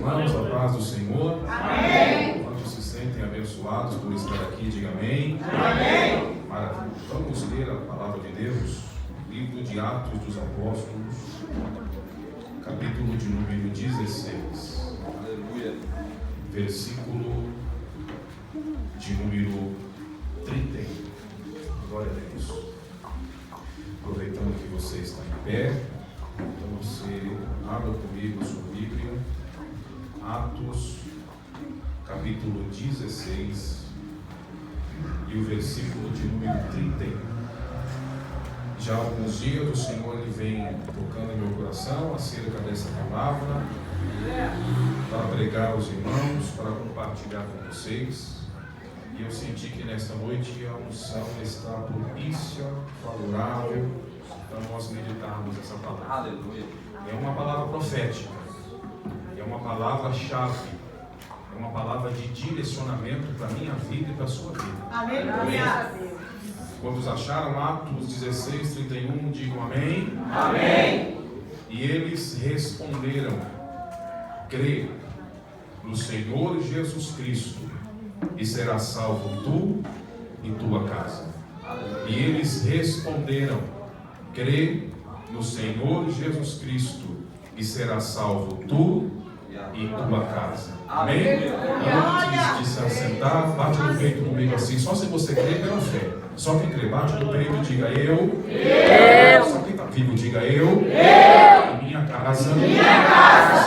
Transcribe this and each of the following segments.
irmãos, a paz do Senhor. Amém. Quantos se sentem abençoados por estar aqui, diga amém. Amém. Maravilha. Vamos ler a palavra de Deus, livro de Atos dos Apóstolos, capítulo de número 16. Aleluia. Versículo de número 31. Glória a Deus. Aproveitando que você está em pé, então você abra comigo sua Bíblia, Atos, capítulo 16, e o versículo de número 31. Já há alguns dias o Senhor ele vem tocando em meu coração acerca dessa palavra, para pregar aos irmãos, para compartilhar com vocês. E eu senti que nesta noite a unção está propícia, favorável, para nós meditarmos essa palavra. Aleluia. É uma palavra profética, é uma palavra-chave, é uma palavra de direcionamento para a minha vida e para a sua vida. Amém. Quantos acharam Atos 16, 31, digam amém. Amém. E eles responderam: crê no Senhor Jesus Cristo e serás salvo tu e tua casa. E eles responderam: crê no Senhor Jesus Cristo e serás salvo tu e tua casa. Amém? Antes de se assentar, bate no peito comigo assim, só se você crê pela fé. Só quem crê, bate no peito e diga eu. Só quem está vivo, diga eu. E minha casa.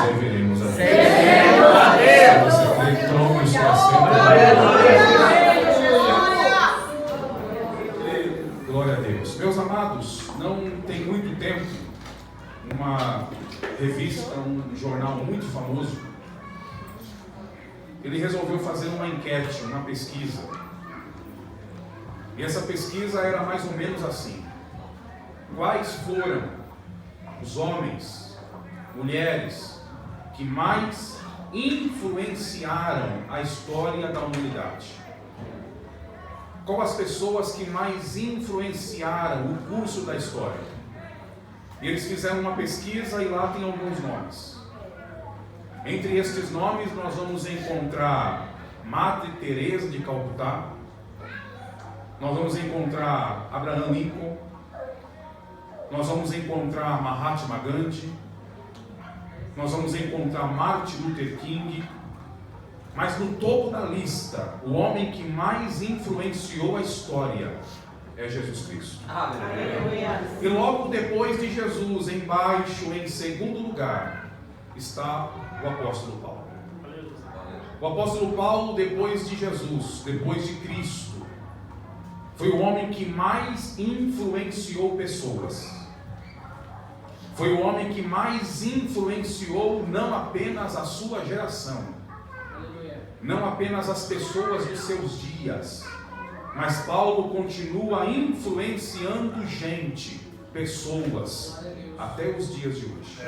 Serviremos a Deus. Se você crê, tome o seu assento. Glória a Deus. Meus amados, não tem muito tempo, uma revista, um jornal muito famoso, ele resolveu fazer uma enquete, uma pesquisa. E essa pesquisa era mais ou menos assim: quais foram os homens, mulheres que mais influenciaram a história da humanidade? Qual as pessoas que mais influenciaram o curso da história? E eles fizeram uma pesquisa e lá tem alguns nomes. Entre estes nomes nós vamos encontrar Madre Teresa de Calcutá, nós vamos encontrar Abraham Lincoln, nós vamos encontrar Mahatma Gandhi, nós vamos encontrar Martin Luther King, mas no topo da lista, o homem que mais influenciou a história é Jesus Cristo. Aleluia. E logo depois de Jesus, embaixo, em segundo lugar, está o apóstolo Paulo. O apóstolo Paulo, depois de Jesus, depois de Cristo, foi o homem que mais influenciou pessoas. Foi o homem que mais influenciou não apenas a sua geração, não apenas as pessoas dos seus dias, mas Paulo continua influenciando gente, pessoas, até os dias de hoje.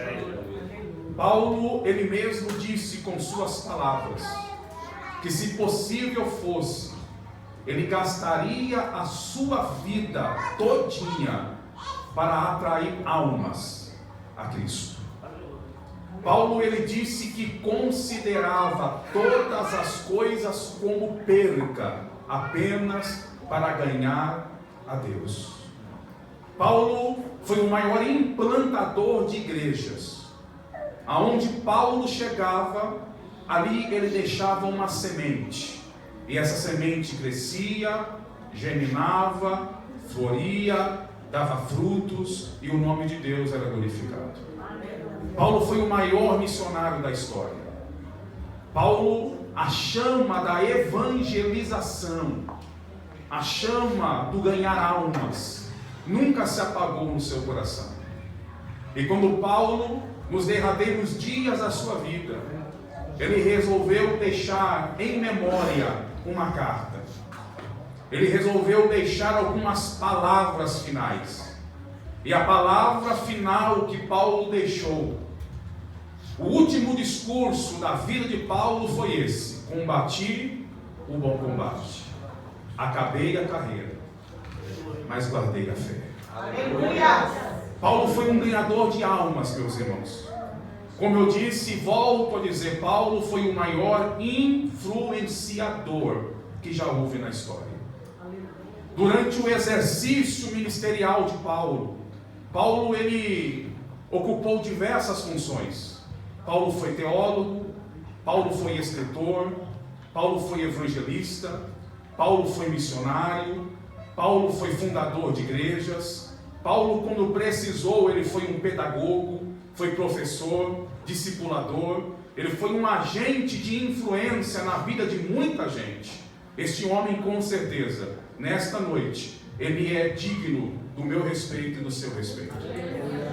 Paulo, ele mesmo disse com suas palavras, que se possível fosse, ele gastaria a sua vida todinha para atrair almas a Cristo. Paulo, ele disse que considerava todas as coisas como perca, apenas para ganhar a Deus. Paulo foi o maior implantador de igrejas. Aonde Paulo chegava, ali ele deixava uma semente. E essa semente crescia, germinava, floria, dava frutos e o nome de Deus era glorificado. Paulo foi o maior missionário da história. Paulo, a chama da evangelização, a chama do ganhar almas, nunca se apagou no seu coração. E quando Paulo, nos derradeiros dias da sua vida, ele resolveu deixar em memória uma carta. Ele resolveu deixar algumas palavras finais. E a palavra final que Paulo deixou, o último discurso da vida de Paulo foi esse: combati o bom combate, acabei a carreira, mas guardei a fé. Aleluia. Paulo foi um ganhador de almas, meus irmãos. Como eu disse, volto a dizer, Paulo foi o maior influenciador que já houve na história. Durante o exercício ministerial de Paulo, ele ocupou diversas funções. Paulo foi teólogo, Paulo foi escritor, Paulo foi evangelista, Paulo foi missionário, Paulo foi fundador de igrejas. Paulo, quando precisou, ele foi um pedagogo, foi professor, discipulador, ele foi um agente de influência na vida de muita gente. Este homem, com certeza, nesta noite, ele é digno do meu respeito e do seu respeito.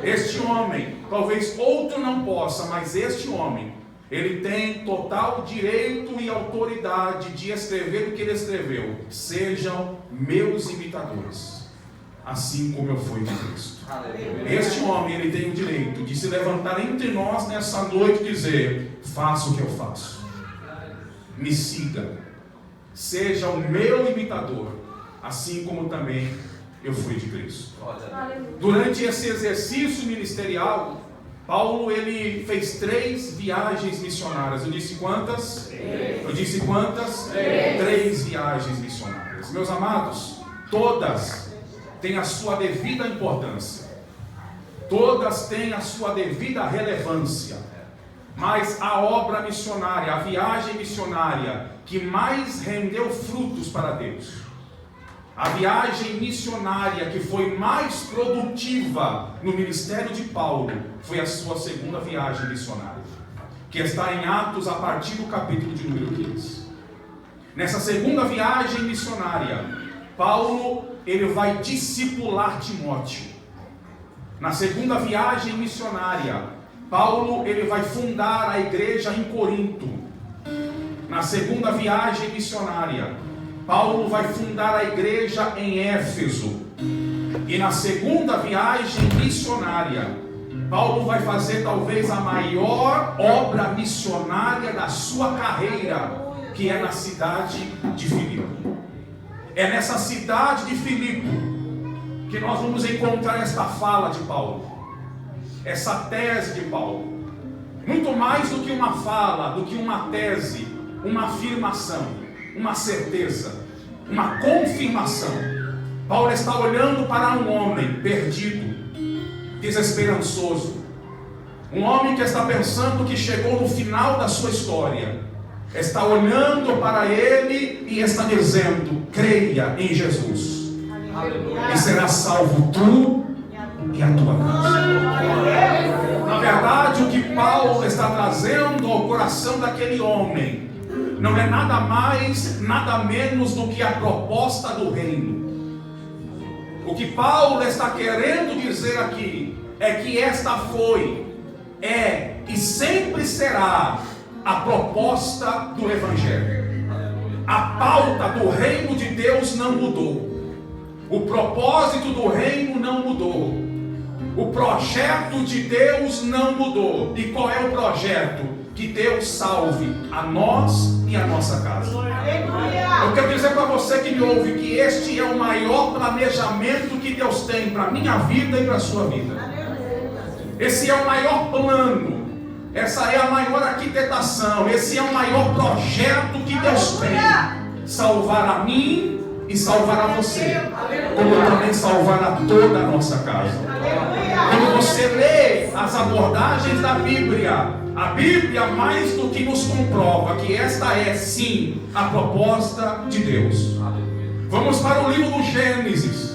Este homem, talvez outro não possa, mas este homem, ele tem total direito e autoridade de escrever o que ele escreveu. Sejam meus imitadores, assim como eu fui de Cristo. Este homem, ele tem o direito de se levantar entre nós nessa noite e dizer: faça o que eu faço, me siga, seja o meu imitador, assim como também eu fui de Cristo. Durante esse exercício ministerial, Paulo, ele fez 3 viagens missionárias. Eu disse quantas? 3 viagens missionárias. Meus amados, todas têm a sua devida importância, todas têm a sua devida relevância, mas a obra missionária, a viagem missionária que mais rendeu frutos para Deus, a viagem missionária que foi mais produtiva no ministério de Paulo, foi a sua segunda viagem missionária, que está em Atos a partir do capítulo de número 15. Nessa segunda viagem missionária, Paulo, ele vai discipular Timóteo. Na segunda viagem missionária, Paulo, ele vai fundar a igreja em Corinto. Na segunda viagem missionária, Paulo vai fundar a igreja em Éfeso. E na segunda viagem missionária, Paulo vai fazer talvez a maior obra missionária da sua carreira, que é na cidade de Filipe. É nessa cidade de Filipe que nós vamos encontrar esta fala de Paulo, essa tese de Paulo. Muito mais do que uma fala, do que uma tese, uma afirmação, uma certeza, uma confirmação. Paulo está olhando para um homem perdido, desesperançoso, um homem que está pensando que chegou no final da sua história, está olhando para ele e está dizendo: creia em Jesus, e será salvo tu e a tua casa. Na verdade, o que Paulo está trazendo ao coração daquele homem não é nada mais, nada menos do que a proposta do reino. O que Paulo está querendo dizer aqui é que esta foi, é e sempre será a proposta do Evangelho. A pauta do reino de Deus não mudou. O propósito do reino não mudou. O projeto de Deus não mudou. E qual é o projeto? Que Deus salve a nós e a nossa casa. Eu quero dizer para você que me ouve que este é o maior planejamento que Deus tem para a minha vida e para a sua vida. Esse é o maior plano, essa é a maior arquitetação, esse é o maior projeto que Deus tem. Salvar a mim e salvar a você, como também salvar a toda a nossa casa. Quando você lê as abordagens da Bíblia, a Bíblia mais do que nos comprova que esta é sim a proposta de Deus. Vamos para o livro do Gênesis.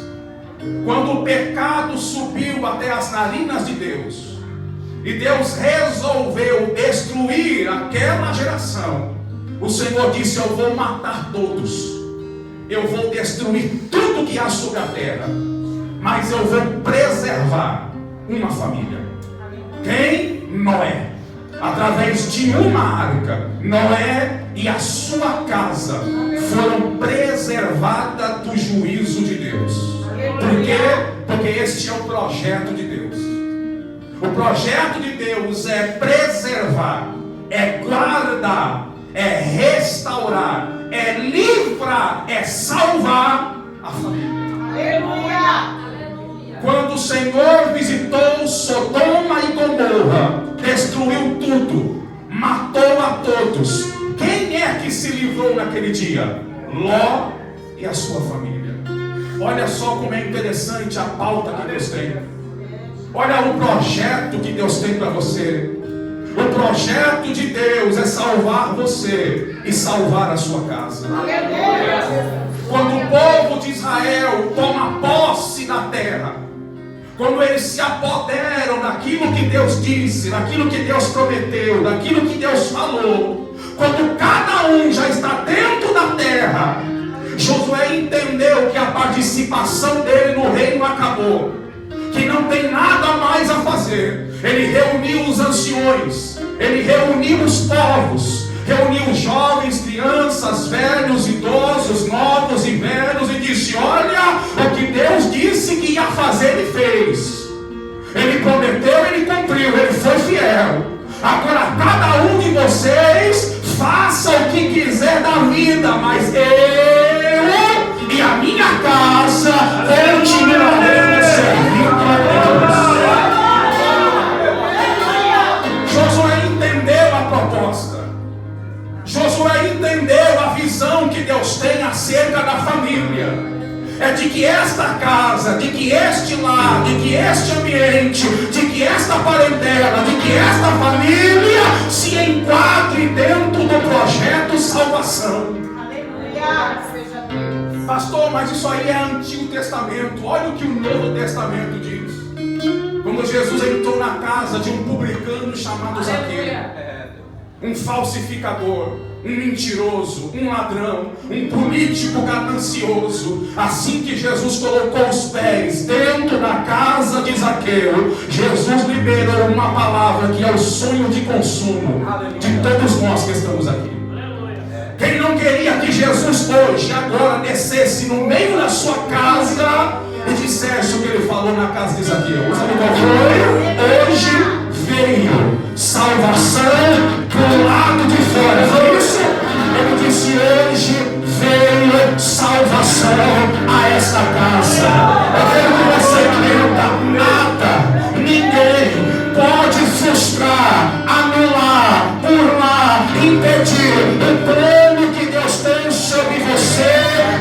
Quando o pecado subiu até as narinas de Deus, e Deus resolveu destruir aquela geração, o Senhor disse: eu vou matar todos, eu vou destruir tudo que há sobre a terra, mas eu vou preservar uma família. Quem? Noé. Através de uma arca, Noé e a sua casa foram preservadas do juízo de Deus. Por quê? Porque este é o projeto de Deus. O projeto de Deus é preservar, é guardar, é restaurar, é livrar, é salvar a família. Aleluia! Quando o Senhor visitou Sodoma e Gomorra, destruiu tudo, matou a todos. Quem é que se livrou naquele dia? Ló e a sua família. Olha só como é interessante a pauta que Deus tem. Olha o projeto que Deus tem para você. O projeto de Deus é salvar você e salvar a sua casa. Quando o povo de Israel toma posse da terra, quando eles se apoderam daquilo que Deus disse, daquilo que Deus prometeu, daquilo que Deus falou, quando cada um já está dentro da terra, Josué entendeu que a participação dele no reino acabou, que não tem nada mais a fazer. Ele reuniu os anciões, ele reuniu os povos, reuniu jovens, crianças, velhos, idosos, novos e velhos, e disse: olha, o que Deus disse que ia fazer, ele fez. Ele prometeu, ele cumpriu, ele foi fiel. Agora cada um de vocês faça o que quiser da vida, mas eu e a minha casa continuaremos servindo a Deus. Josué entendeu a proposta. Josué entendeu a visão que Deus tem acerca da família. É de que esta casa, de que este lar, de que este ambiente, de que esta parentela, de que esta família se enquadre dentro do projeto salvação. Aleluia, seja Deus. Pastor, mas isso aí é Antigo Testamento. Olha o que o Novo Testamento diz. Quando Jesus entrou na casa de um publicano chamado Zaqueu, um falsificador, um mentiroso, um ladrão, um político ganancioso, assim que Jesus colocou os pés dentro da casa de Zaqueu, Jesus liberou uma palavra que é o sonho de consumo de todos nós que estamos aqui. Quem não queria que Jesus hoje, agora, descesse no meio da sua casa e dissesse o que ele falou na casa de Zaqueu? Sabe qual foi? Hoje veio salvação pro lado de fora. Foi isso? Ele disse: hoje veio salvação a esta casa. Eu quero que você entenda: nada, ninguém pode frustrar, anular, burlar, impedir o plano que Deus tem sobre você,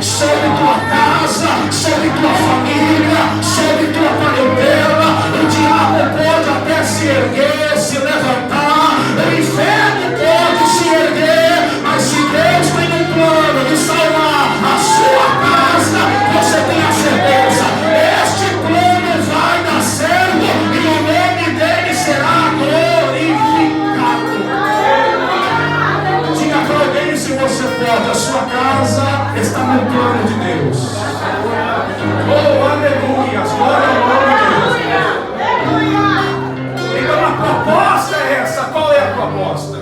sobre tua casa, sobre tua família, sobre tua parentela. O diabo pode até se erguer, se levantar, o inferno pode se erguer, mas se Deus tem um plano de salvar a sua casa, você tem a certeza, este plano vai dar certo e o nome dele será glorificado. Diga para alguém, se você pode, a sua casa está no plano de Deus. Oh, aleluia, glória ao nome de Deus. Então a proposta é essa. Qual é a proposta?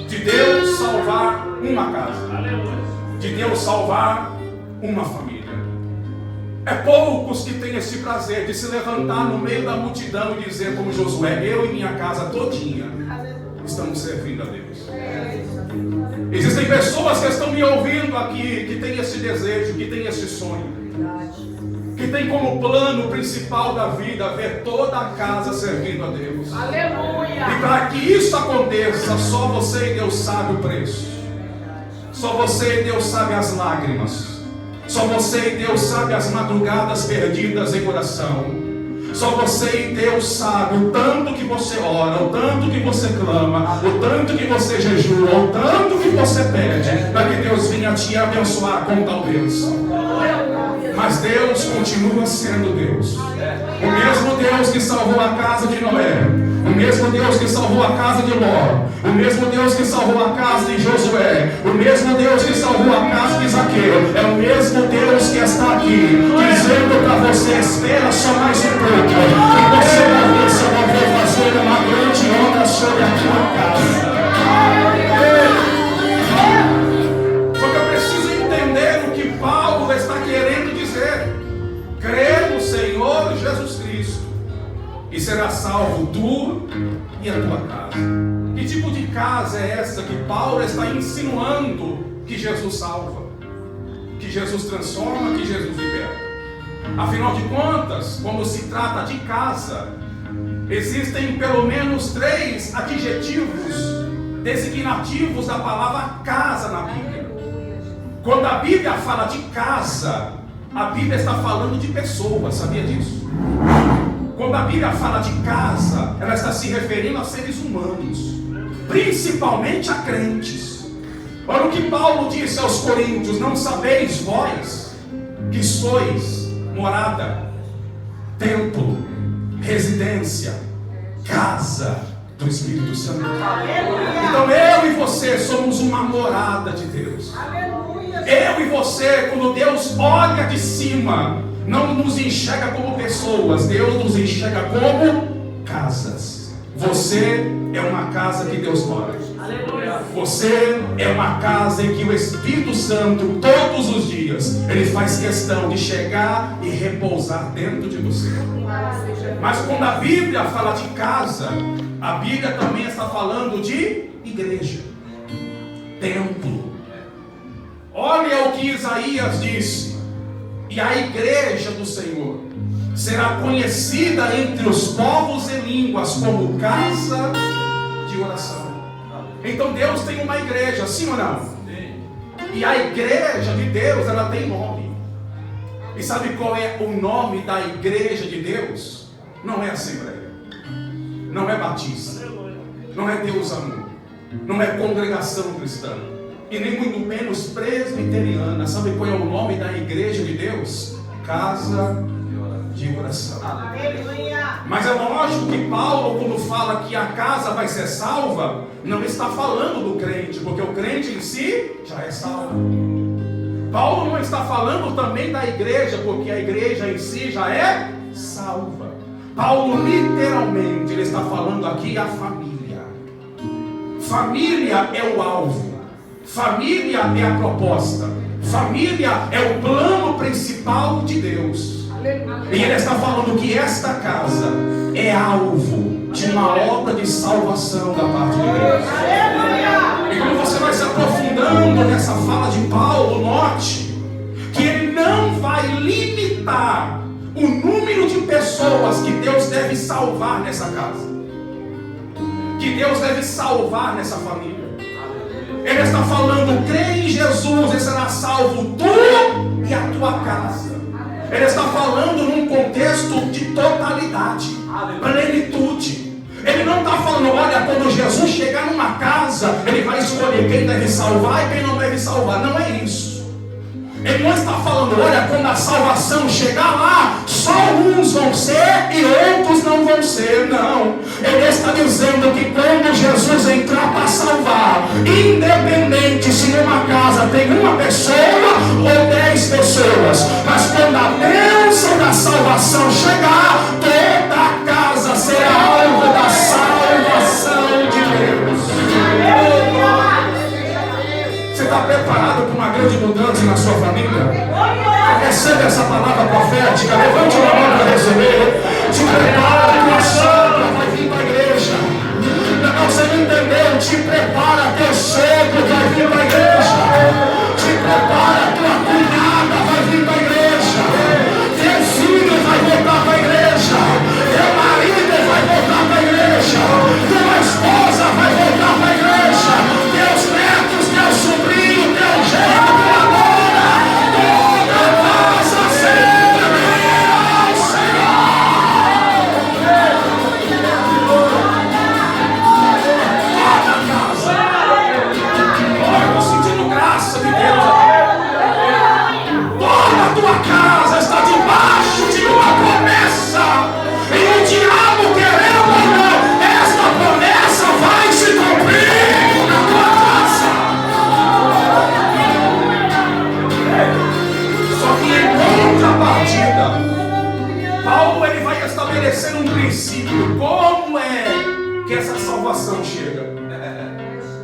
De Deus salvar uma casa, de Deus salvar uma família. É poucos que têm esse prazer de se levantar no meio da multidão e dizer como Josué: eu e minha casa todinha estamos servindo a Deus. Existem pessoas que estão me ouvindo aqui, que têm esse desejo, que têm esse sonho, que tem como plano principal da vida ver toda a casa servindo a Deus. Aleluia. E para que isso aconteça, só você e Deus sabe o preço. Só você e Deus sabe as lágrimas. Só você e Deus sabe as madrugadas perdidas em oração. Só você e Deus sabe o tanto que você ora, o tanto que você clama, o tanto que você jejua, o tanto que você pede, para que Deus venha te abençoar com tal bênção. Mas Deus continua sendo Deus. O mesmo Deus que salvou a casa de Noé, o mesmo Deus que salvou a casa de Ló, o mesmo Deus que salvou a casa de Josué, o mesmo Deus que salvou a casa de Zaqueu, é o mesmo Deus que está aqui, dizendo para você: espera só mais um pouco, e você vai ver se eu não vou fazer uma grande obra sobre a tua casa. Porque eu preciso entender o que Paulo está querendo dizer. Crê no Senhor Jesus Cristo e será salvo tu e a tua casa. Que tipo de casa é essa que Paulo está insinuando que Jesus salva, que Jesus transforma, que Jesus liberta? Afinal de contas, quando se trata de casa, Existem pelo menos 3 adjetivos designativos da palavra casa na Bíblia. Quando a Bíblia fala de casa, a Bíblia está falando de pessoas, sabia disso? Quando a Bíblia fala de casa, ela está se referindo a seres humanos, principalmente a crentes. Olha o que Paulo disse aos Coríntios: não sabeis vós que sois morada, templo, residência, casa do Espírito Santo. Então eu e você somos uma morada de Deus. Eu e você, quando Deus olha de cima, não nos enxerga como pessoas, Deus nos enxerga como casas. Você é uma casa que Deus mora. Você é uma casa em que o Espírito Santo, todos os dias, ele faz questão de chegar e repousar dentro de você. Mas quando a Bíblia fala de casa, a Bíblia também está falando de igreja, templo. Olha o que Isaías disse: e a igreja do Senhor será conhecida entre os povos e línguas como casa de oração. Então Deus tem uma igreja, sim ou não? Sim. E a igreja de Deus, ela tem nome. E sabe qual é o nome da igreja de Deus? Não é Assembleia, não é Batista, não é Deus Amor, não é Congregação Cristã, e nem muito menos Presbiteriana. Sabe qual é o nome da igreja de Deus? Casa de oração. Mas é lógico que Paulo, quando fala que a casa vai ser salva, não está falando do crente, porque o crente em si já é salvo. Paulo não está falando também da igreja, porque a igreja em si já é salva. Paulo literalmente, ele está falando aqui a família. Família é o alvo, família é a proposta, família é o plano principal de Deus. E ele está falando que esta casa é alvo de uma obra de salvação da parte de Deus. E quando você vai se aprofundando nessa fala de Paulo, note que ele não vai limitar o número de pessoas que Deus deve salvar nessa casa, que Deus deve salvar nessa família. Ele está falando: crê em Jesus e será salvo tu e a tua casa. Ele está falando num contexto de totalidade, plenitude. Ele não está falando: olha, quando Jesus chegar numa casa, ele vai escolher quem deve salvar e quem não deve salvar. Não é isso. Ele não está falando: olha, quando a salvação chegar lá, só uns vão ser e outros não vão ser. Não. Ele está dizendo que quando Jesus entrar para salvar, independente se numa casa tem uma pessoa ou 10 pessoas, mas quando a bênção da salvação chegar, toda a casa será alvo da salvação de Deus. Você está preparado para uma grande mudança na sua família? Recebe essa palavra profética. Levante uma mão para receber. Te prepara, tua sogra vai vir para a igreja. Não, você não entendeu? Te prepara, teu sogro vai vir para a igreja. Te prepara, tua cunhada vai vir para a igreja. Teu filho vai voltar para a igreja. Teu marido vai voltar para a igreja. Tua esposa vai voltar para a igreja. Teus netos, teu sobrinho, teu genro, tua nora, toda a casa servirá ao Senhor. Toda a casa. Oh, eu estou sentindo graça de Deus. Toda a tua casa está debaixo de uma promessa. E o diabo, querendo ou não, esta promessa vai se cumprir na tua casa. Só que em contrapartida, Paulo ele vai estabelecer um princípio. Como é que essa salvação chega?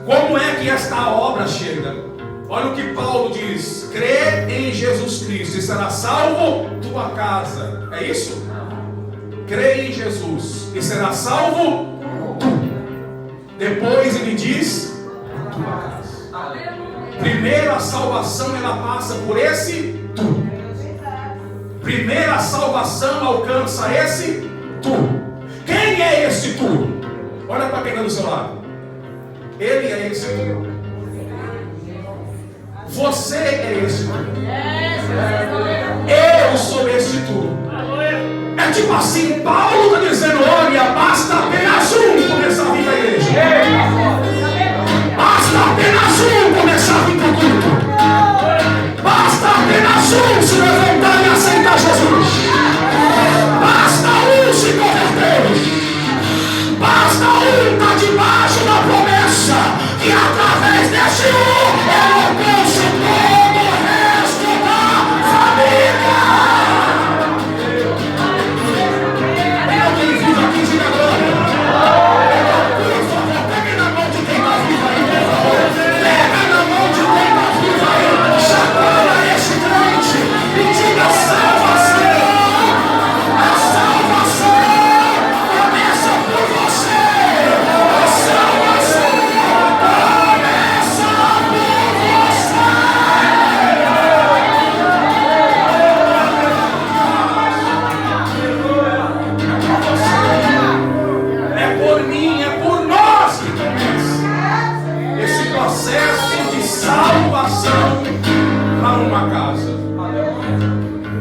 Como é que esta obra chega? Olha o que Paulo diz: crê em Jesus Cristo e será salvo tua casa. É isso? Crê em Jesus e será salvo tu. Depois ele diz: tua casa. Primeiro a salvação ela passa por esse tu. Primeiro a salvação alcança esse tu. Quem é esse tu? Olha para quem está do seu lado. Ele é esse tu. Você é esse tu. Eu sou esse tu. É tipo assim, Paulo está dizendo, olha, basta apenas um começar a vir para a igreja. Basta apenas um começar a vir para o culto. Basta apenas um se levantar e aceitar Jesus. Basta um se converter. Basta um estar debaixo da promessa que através desse um eu alcanço todo o resto da família. Tem alguém vivo aqui, diga glória. Por favor, pegue na mão de quem está vivo aí, por favor. Pega na mão de quem está vivo aí. Chacoalha esse crente e diga salvação. A salvação começa por você. A salvação começa por você. É por mim, é por nós que começa esse processo de salvação para uma casa.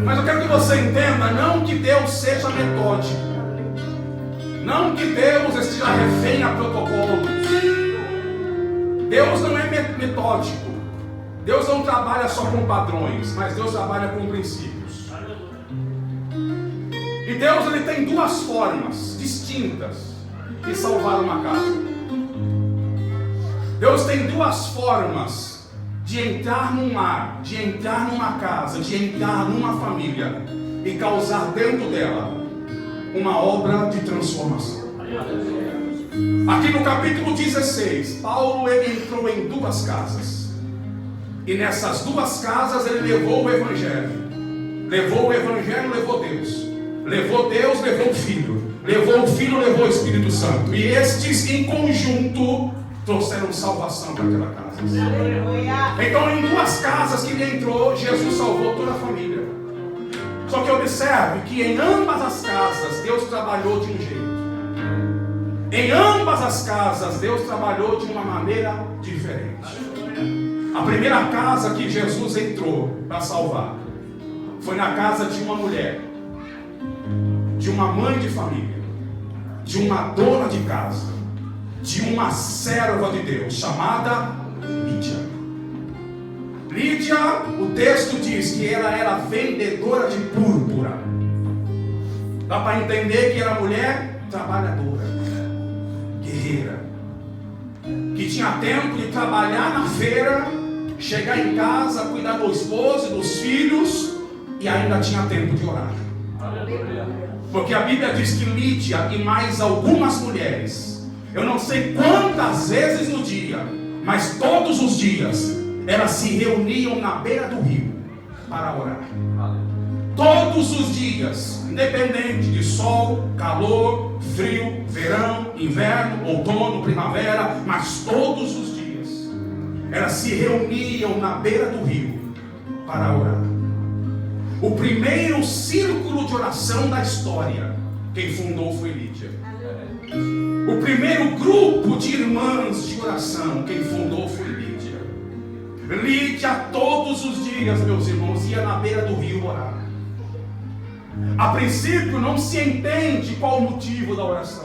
Mas eu quero que você entenda, não que Deus seja metódico, não que Deus esteja refém a protocolos. Deus não é metódico. Deus não trabalha só com padrões, mas Deus trabalha com princípios. E Deus ele tem duas formas distintas de salvar uma casa. Deus tem duas formas de entrar num lar, de entrar numa casa, de entrar numa família e causar dentro dela uma obra de transformação. Aqui no capítulo 16, Paulo ele entrou em duas casas. E nessas duas casas ele levou o Evangelho. Levou o Evangelho, levou Deus. Levou Deus, levou o Filho. Levou o Filho, levou o Espírito Santo. E estes em conjunto trouxeram salvação para aquela casa. Então em duas casas que ele entrou, Jesus salvou toda a família. Só que observe que em ambas as casas Deus trabalhou de um jeito. Em ambas as casas Deus trabalhou de uma maneira diferente. A primeira casa que Jesus entrou para salvar foi na casa de uma mulher, de uma mãe de família, de uma dona de casa, de uma serva de Deus chamada Lídia. Lídia, o texto diz que ela era vendedora de púrpura. Dá para entender que era mulher trabalhadora, guerreira, que tinha tempo de trabalhar na feira, chegar em casa, cuidar do esposo e dos filhos, e ainda tinha tempo de orar. Porque a Bíblia diz que Lídia e mais algumas mulheres, eu não sei quantas vezes no dia, mas todos os dias, elas se reuniam na beira do rio para orar. Todos os dias, independente de sol, calor, frio, verão, inverno, outono, primavera, mas todos os dias elas se reuniam na beira do rio para orar. O primeiro círculo de oração da história, quem fundou foi Lídia. O primeiro grupo de irmãs de oração, quem fundou foi Lídia. Lídia todos os dias, meus irmãos, ia na beira do rio orar. A princípio não se entende qual o motivo da oração.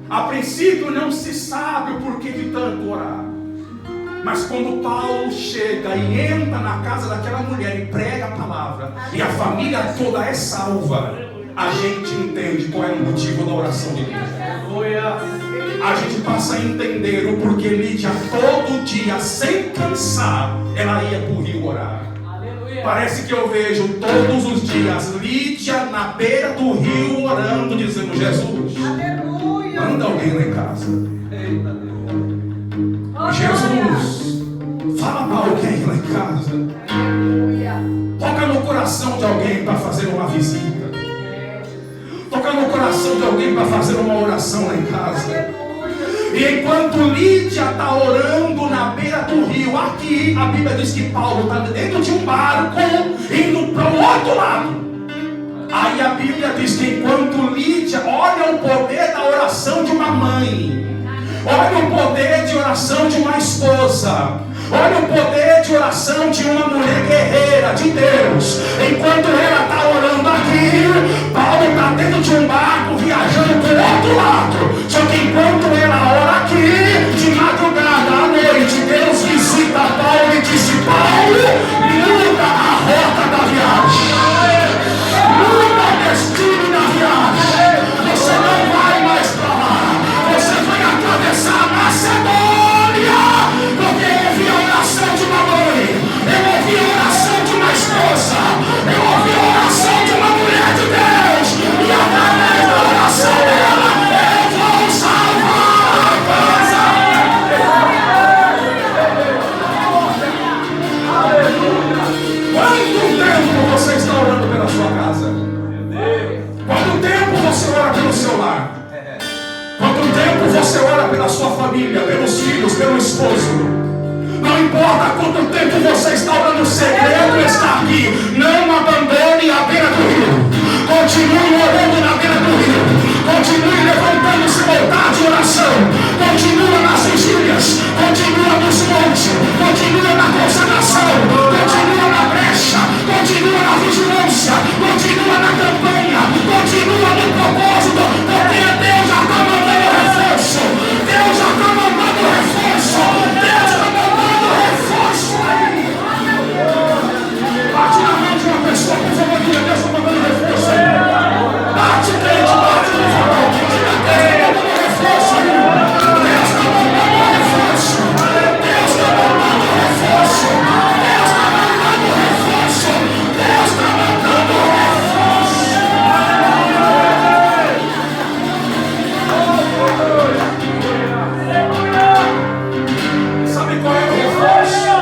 A princípio não se sabe o porquê de tanto orar. Mas quando Paulo chega e entra na casa daquela mulher e prega a palavra, e a família toda é salva, a gente entende qual é o motivo da oração de Lídia. A gente passa a entender o porquê Lídia todo dia, sem cansar, ela ia para o rio orar. Parece que eu vejo todos os dias Lídia na beira do rio orando, dizendo: Jesus, manda alguém lá em casa. Jesus, fala para alguém lá em casa. Toca no coração de alguém para fazer uma visita. Toca no coração de alguém para fazer uma oração lá em casa. E enquanto Lídia está orando na beira do rio, aqui a Bíblia diz que Paulo está dentro de um barco, indo para o outro lado. Aí a Bíblia diz que enquanto Lídia, olha o poder da oração de uma mãe, olha o poder de oração de uma esposa, olha o poder de oração de uma mulher guerreira de Deus. Enquanto ela está orando aqui, Paulo está dentro de um barco viajando para o outro lado. Só que enquanto ela ora aqui, de madrugada à noite, Deus visita Paulo e disse: Paulo, muda a rota da viagem, muda o destino da viagem. Você não vai mais para lá, você vai atravessar a Macedônia. Porque eu ouvi a oração de uma mãe, eu ouvi a oração de uma esposa, eu ouvi a oração de uma mulher de Deus, e através da oração dela eu vou salvar a casa. Quanto tempo você está orando pela sua casa? Quanto tempo você ora pelo seu lar? Quanto tempo você ora pela sua família, pelos filhos, pelo esposo? Não importa quanto tempo você está orando, o segredo está aqui. Não abandone a beira do rio. Continue orando na beira do rio. Continue levantando-se voltar de oração. Continua nas vigílias. Continua nos montes. Continua na consagração. Continua na brecha. Continua na vigilância. Continua na campanha. Continua no propósito. Porque Deus já está mandando reforço. Deus já está mandando reforço. Deus está mandando reforço aí. Bate na mão de uma pessoa, por favor, que Deus está mandando reforço aí. Bate, crente, bate, por favor. Deus está mandando reforço aí. Deus está mandando reforço. Deus está mandando reforço. Deus está mandando reforço. Deus está mandando reforço. Sabe qual é o reforço?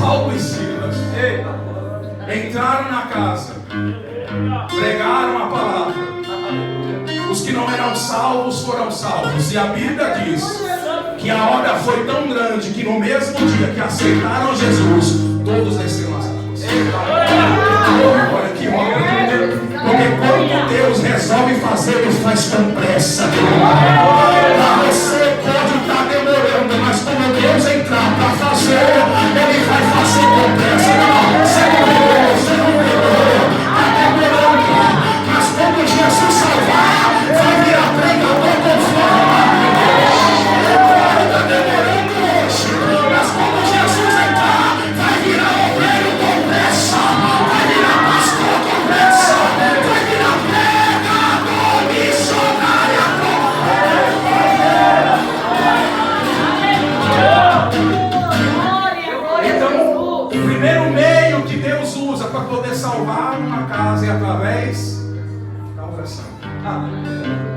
Paulo e Silas entraram na casa, pregaram a palavra. Os que não eram salvos foram salvos. E a Bíblia diz que a obra foi tão grande que no mesmo dia que aceitaram Jesus, todos desceram as águas. Olha que obra. Porque quando Deus resolve fazer, Ele faz com pressa. Você pode estar demorando, mas quando Deus entrar para fazer, Ele vai fazer com pressa. Não, você não demorou, está demorando. Mas quando Jesus salvar, vai virar pregador conforme. Está demorando hoje, mas quando Jesus entrar, vai virar obreiro com pressa. Vai virar pastor com pressa. Vai virar pregador missionário com pressa. Então, o primeiro meio que Deus usa para poder salvar uma casa é através da oração.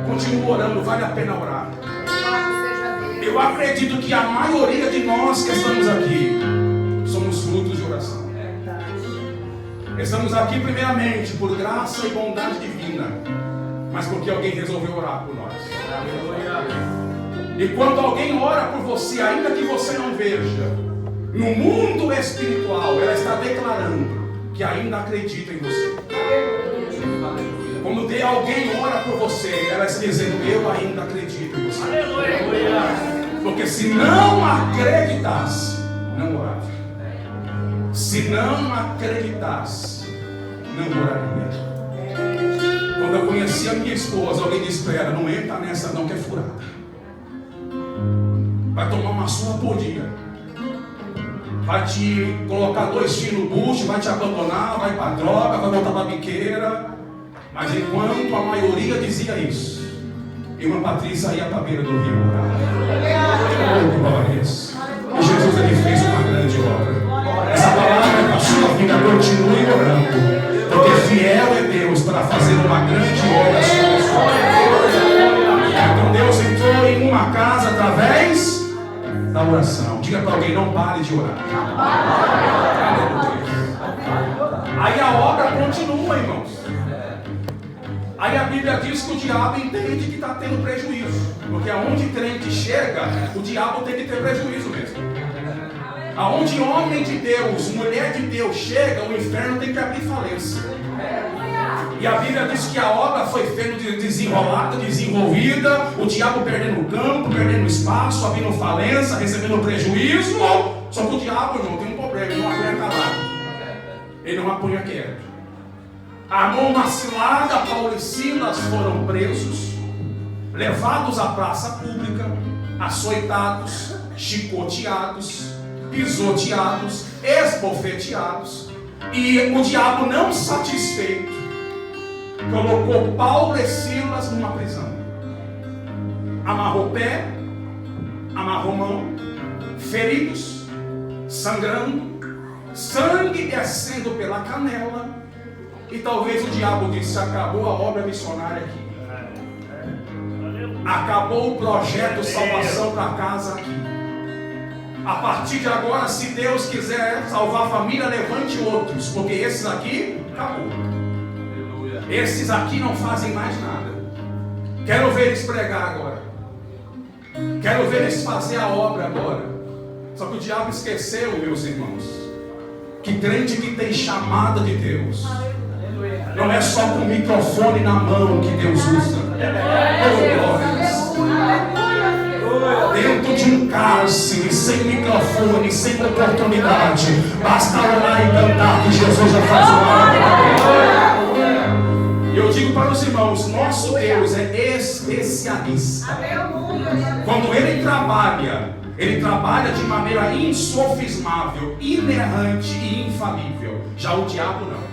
Continua orando, vale a pena orar. Eu acredito que a maioria de nós que estamos aqui somos frutos de oração. Estamos aqui primeiramente por graça e bondade divina, mas porque alguém resolveu orar por nós. E quando alguém ora por você, ainda que você não veja, no mundo espiritual, ela está declarando que ainda acredita em você. Quando alguém ora por você, ela está dizendo: eu ainda acredito em você. Porque se não acreditasse, não orava. Se não acreditasse, não oraria. Quando eu conheci a minha esposa, alguém disse para ela: não entra nessa não, que é furada. Vai tomar uma surra por dia. Vai te colocar 2 filhos no bucho, vai te abandonar, vai para droga, vai voltar para biqueira. Mas enquanto a maioria dizia isso, irmã Patrícia ia para a beira do rio orar. Glórias. E Jesus, Ele fez uma grande obra. Essa palavra é para a sua vida. Continue orando, porque fiel é Deus para fazer uma grande obra sobre a sua vida. Então Deus entrou em uma casa através da oração. Diga para alguém: não pare de orar. Aí a obra continua, irmãos. Aí a Bíblia diz que o diabo entende que está tendo prejuízo. Porque aonde crente chega, o diabo tem que ter prejuízo mesmo. Aonde homem de Deus, mulher de Deus chega, o inferno tem que abrir falência. E a Bíblia diz que a obra foi sendo desenrolada, desenvolvida, o diabo perdendo o campo, perdendo o espaço, havendo falência, recebendo prejuízo. Só que o diabo, irmão, tem um problema, ele não apanha calado, ele não apanha quieto. Armou uma cilada, Paulo e Silas foram presos, levados à praça pública, açoitados, chicoteados, pisoteados, esbofeteados. E o diabo, não satisfeito, colocou Paulo e Silas numa prisão. Amarrou pé, amarrou mão, feridos, sangrando, sangue descendo pela canela. E talvez o diabo disse: acabou a obra missionária aqui. Acabou o projeto salvação para casa aqui. A partir de agora, se Deus quiser salvar a família, levante outros, porque esses aqui, acabou. Esses aqui não fazem mais nada. Quero ver eles pregar agora. Quero ver eles fazer a obra agora. Só que o diabo esqueceu, meus irmãos, que crente que tem chamada de Deus não é só com o microfone na mão que Deus usa. Dentro de um cárcere, sem microfone, sem oportunidade, basta orar e cantar que Jesus já faz o obra. E eu digo para os irmãos, nosso Deus é especialista. Quando Ele trabalha de maneira insofismável, inerrante e infalível. Já o diabo não.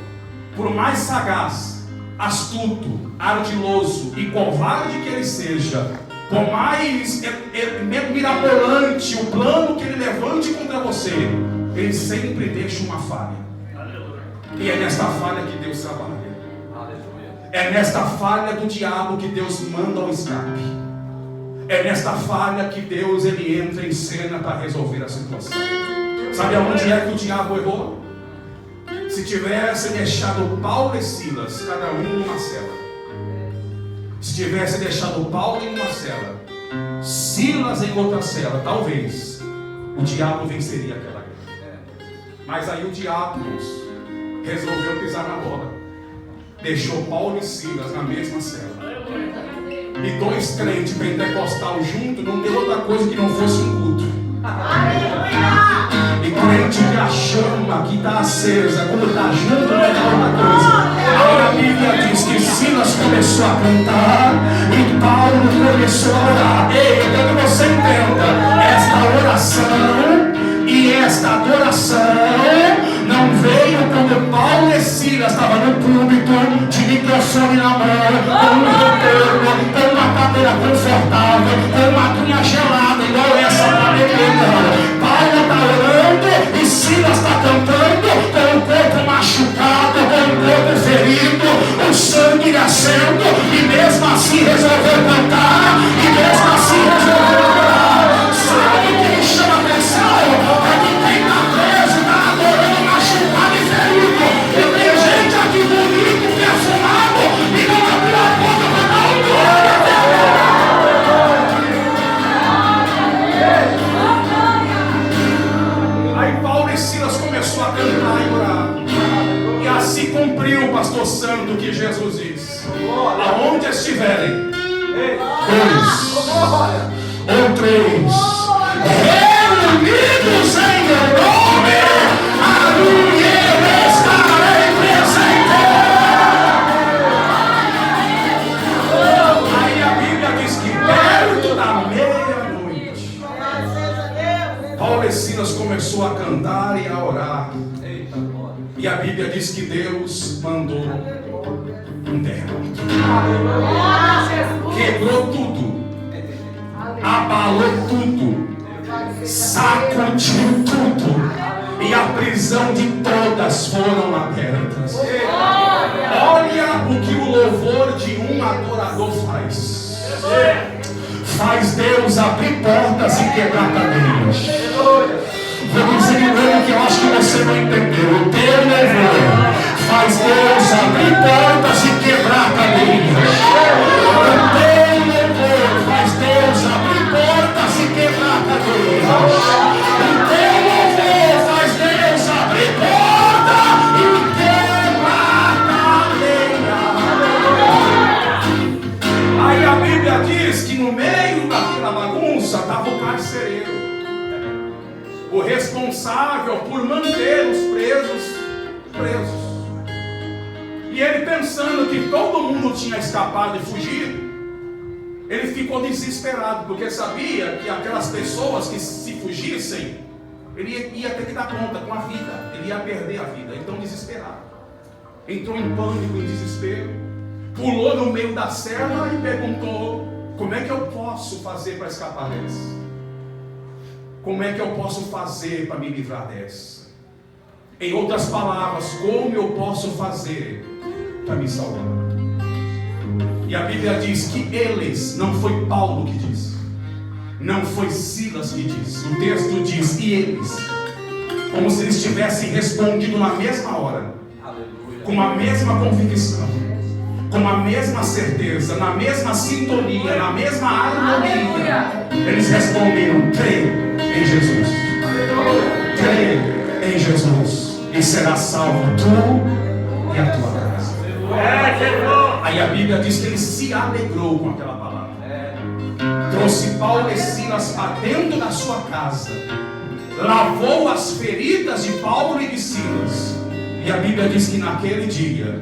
Por mais sagaz, astuto, ardiloso e covarde que ele seja, por mais mirabolante o plano que ele levante contra você, ele sempre deixa uma falha. E é nesta falha que Deus trabalha. É nesta falha do diabo que Deus manda o escape. É nesta falha que Deus ele entra em cena para resolver a situação. Sabe aonde é que o diabo errou? Se tivesse deixado Paulo e Silas, cada um numa cela. Se tivesse deixado Paulo em uma cela, Silas em outra cela, talvez o diabo venceria aquela guerra. Mas aí o diabo resolveu pisar na bola. Deixou Paulo e Silas na mesma cela. E dois crentes pentecostal juntos não deu outra coisa que não fosse um culto. E crente que a chama que está acesa, quando está junto, não é outra coisa. Aí a Bíblia diz que Silas começou a cantar e Paulo começou a orar. Ei, eu quero que você entenda: esta oração e esta adoração não veio quando Paulo e Silas estavam no púlpito, de microfone na mão, com um roteiro, com uma cadeira confortável, com uma cunha gelada, igual essa para beber, não. Paulo está orando e Silas está cantando, com o corpo machucado, com o corpo ferido, o sangue descendo, e mesmo assim resolveu cantar, e mesmo assim resolveu orar. Sabe o que me chama a atenção? É que quem está preso está adorando machucado e ferido. E tem gente aqui bonito, perfumado, e não abriu a boca para dar um glória a Deus. Aí Paulo e Silas começou a cantar e orar. E assim cumpriu o pastor santo que Jesus diz: aonde estiverem dois ou três reunidos em meu nome, ali eu estarei presente. Aí a Bíblia diz que perto da meia-noite, Paulo e Silas começou a cantar e a orar. E a Bíblia diz que Deus mandou um terremoto. Quebrou tudo, abalou tudo, sacudiu tudo, e a prisão de todas foram abertas. Olha o que o louvor de um adorador faz. Faz Deus abrir portas e quebrar cadeias. Vou dizer algo que eu acho que você não entendeu. O teu louvor faz Deus abrir portas e quebrar cadeias. O teu louvor faz Deus abrir portas e quebrar cadeias. O teu louvor faz Deus abrir portas e quebrar cadeias. o responsável por manter os presos. E ele, pensando que todo mundo tinha escapado e fugido, ele ficou desesperado, porque sabia que aquelas pessoas que se fugissem, ele ia ter que dar conta com a vida, ele ia perder a vida. Então, desesperado, entrou em pânico, em desespero, pulou no meio da cela e perguntou: como é que eu posso fazer para escapar dessa? Como é que eu posso fazer para me livrar dessa? Em outras palavras, como eu posso fazer para me salvar? E a Bíblia diz que eles, não foi Paulo que disse, não foi Silas que disse, o texto diz e eles, como se eles tivessem respondido na mesma hora, com a mesma convicção, com a mesma certeza, na mesma sintonia, na mesma harmonia. Eles responderam: creio em Jesus, creio em Jesus, e será salvo tu e a tua casa. Aí a Bíblia diz que ele se alegrou com aquela palavra. Trouxe Paulo e Silas para dentro da sua casa, lavou as feridas de Paulo e de Silas. E a Bíblia diz que naquele dia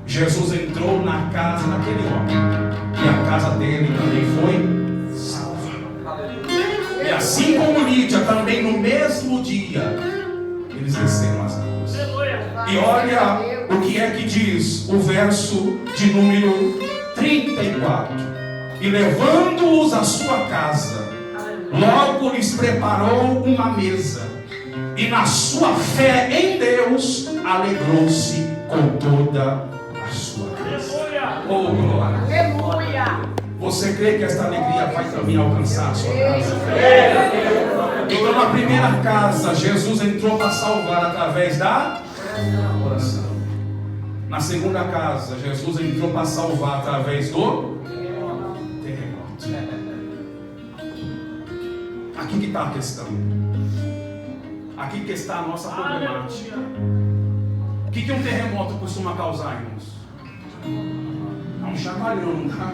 Jesus entrou na casa daquele homem, e a casa dele também foi salva. E assim como Lídia, também no mesmo dia eles desceram as águas. E olha o que é que diz o verso de número 34: e levando-os à sua casa, logo lhes preparou uma mesa, e na sua fé em Deus alegrou-se com toda a sua casa. Oh, glória! Você crê que esta alegria vai também alcançar a sua casa? Então, na primeira casa, Jesus entrou para salvar através da oração. Na segunda casa, Jesus entrou para salvar através do terremoto. Aqui que está a questão. Aqui que está a nossa problemática. O que um terremoto costuma causar, irmãos? É um chacoalhão, tá?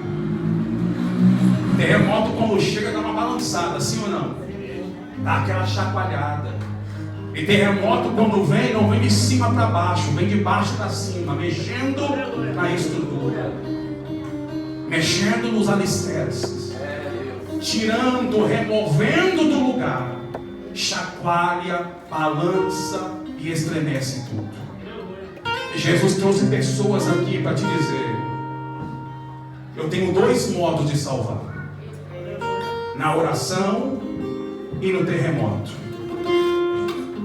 Terremoto, quando chega, dá uma balançada, sim ou não? Dá aquela chacoalhada. E terremoto, quando vem, não vem de cima para baixo, vem de baixo para cima, mexendo na estrutura, mexendo nos alicerces, tirando, removendo do lugar, chacoalha, balança e estremece tudo. Jesus trouxe pessoas aqui para te dizer: eu tenho dois modos de salvar, na oração e no terremoto.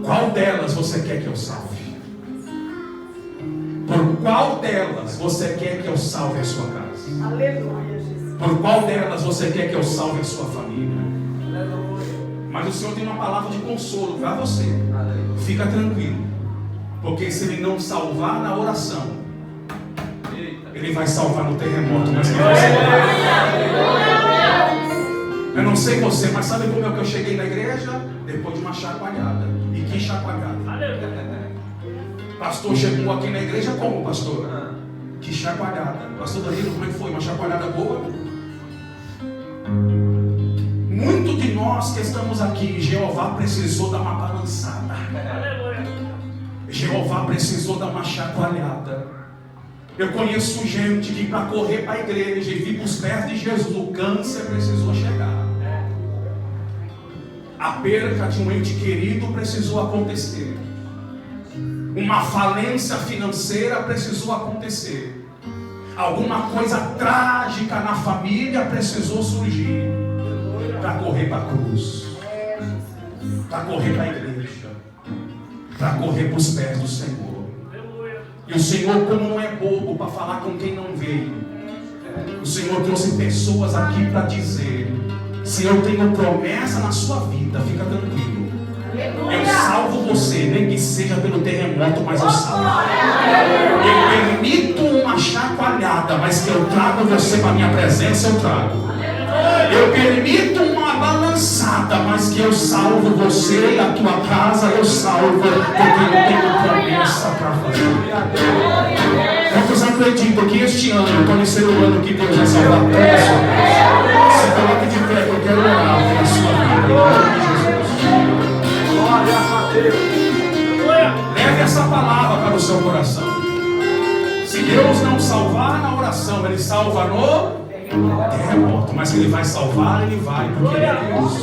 Qual delas você quer que eu salve? Por qual delas você quer que eu salve a sua casa? Aleluia, Jesus. Por qual delas você quer que eu salve a sua família? Mas o Senhor tem uma palavra de consolo para você. Fica tranquilo, porque se Ele não salvar na oração, Ele vai salvar no terremoto. Mas que você... Eu não sei você, mas sabe como é que eu cheguei na igreja? Depois de uma chacoalhada. E que chacoalhada? Pastor chegou aqui na igreja como, pastor? Que chacoalhada. Pastor Danilo, como é que foi? Uma chacoalhada boa? Muito de nós que estamos aqui, Jeová precisou dar uma balançada. Jeová precisou dar uma chacoalhada. Eu conheço gente que para correr para a igreja e vir para os pés de Jesus, o câncer precisou chegar. A perca de um ente querido precisou acontecer. Uma falência financeira precisou acontecer. Alguma coisa trágica na família precisou surgir para correr para a cruz, para correr para a igreja, para correr para os pés do Senhor. E o Senhor, como não é bobo para falar com quem não veio, o Senhor trouxe pessoas aqui para dizer: se eu tenho promessa na sua vida, fica tranquilo, eu salvo você, nem que seja pelo terremoto, mas eu salvo. Eu permito uma chacoalhada, mas que eu trago você para a minha presença, eu trago. Eu permito uma balançada, mas que eu salvo você e a tua casa, eu salvo, porque eu tenho promessa para fazer. Quantos acreditam que este ano pode ser o ano que Deus vai salvar toda a sua casa? Se coloque de pé, que eu quero orar pela sua vida. Em nome de Jesus. essa palavra para o seu coração. Se Deus não salvar na oração, Ele salva no terremoto. Mas se Ele vai salvar, Ele vai, porque Ele é Deus.